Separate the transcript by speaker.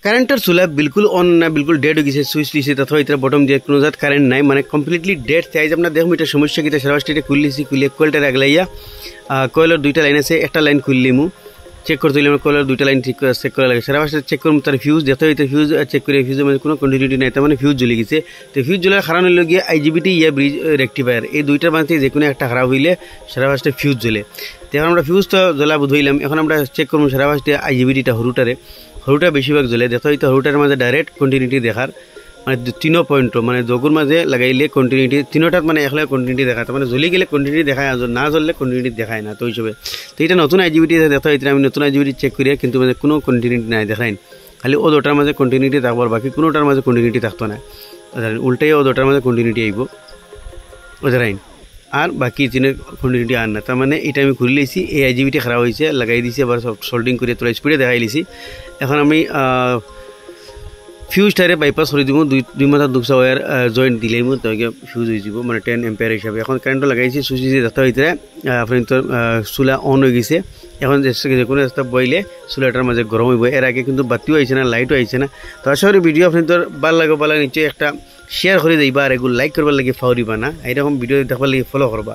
Speaker 1: কারেন্টের চুলা বিলকুল অন না, বিলকুল ডেড হয়ে গেছে। সুইচ দিয়েছে তথা এটা বটম দিয়ে কোনো জাত কারেন্ট নাই, মানে কমপ্লিটলি ডেড। তাই আপনার দেখুন এটা সমস্যা কিটা। সারা স্টেটে খুললেছি, খুলে কোয়েলটা আগলাইয়া কোয়েলের 2টা লাইন আছে, একটা লাইন খুললিমু চেক করতে হইলে কোয়েলের 2টা লাইন ঠিক চেক করা লাগে। সারা পাশে চেক করুন তার ফিউজ যেতে হইতে ফিউজ চেক করে ফিউজের মধ্যে কোনো কন্টিনিউটি নাই, তার মানে ফিউজ জ্বলে গেছে। তো ফিউজ জ্বলার কারণ হইল গিয়ে আইজিবিটি ইয়া ব্রিজ রেক্টিফায়ার, এই 2টার মধ্যে যে কোনো একটা খারাপ হইলে সারা পাশে ফিউজ জ্বলে। তো এখন আমরা ফিউজ তো জ্বলা বুঝইলাম, এখন আমরা চেক করবো সারা পাশে আইজিবিটিটা হরুটা বেশিরভাগ জ্বলে। দেখা হইতো হরুটার মাঝে ডাইরেক্ট কন্টিনিউটি দেখার, মানে 3 পয়েন্ট মানে যোগুর মাঝে লাগাইলে কন্টিনিউটি 3টাত মানে একলা কন্টিনিউটি দেখায়, মানে জ্বলি গেলে কন্টিনিউটি দেখায়, না জ্বললে কন্টিনিউটি দেখায় না। তো হিসেবে তো এটা নতুন আইজিবিটি দেখা হইতে আমি নতুন আইজিবিটি চেক করি, কিন্তু মানে কোনো কন্টিনিউটি নাই দেখায়, খালি ও 2টার মাঝে কন্টিনিউটি থাকবো, বাকি কোনোটার মাঝে কন্টিনিউটি থাকতো না। উল্টাই ও 2টার মাঝে কন্টিনিউটি আইব ওদের আর বাকি জিনের কন্টিনিউটি আর না। তার মানে এটা আমি খুলে লিছি, এই আইজিবিটি খারাপ হয়েছে, লাগাই দিয়েছি, আবার সোল্ডিং করে তোলা স্পিডে দেখাই লিছি। এখন আমি ফিউজটারে বাইপাস করে দিব, দুই মাথা 2টা ওয়ার জয়েন্ট দিলেই মো তাকে ফিউজ হয়ে যাব, মানে 10 এম্পিয়ার হিসাবে। এখন কারেন্টটা লাগাইছি, সুইচ দিয়ে দেখা হইতে আপনার তো চুলা অন হয়ে গেছে। এখন যে কোনো রাস্তা বইলে চুলাটার মাঝে গরম হইব। এর আগে কিন্তু বাতিও আইছে না, লাইটও আইছে না। তো আশা করি ভিডিও আপনি তোর ভাল লাগে, নিশ্চয়ই একটা শেয়ার করে দিবা, আর এগুলো লাইক করবার লাগে ফাউরিবা না, এইরকম ভিডিও দেখবার লাগে ফলো করবা।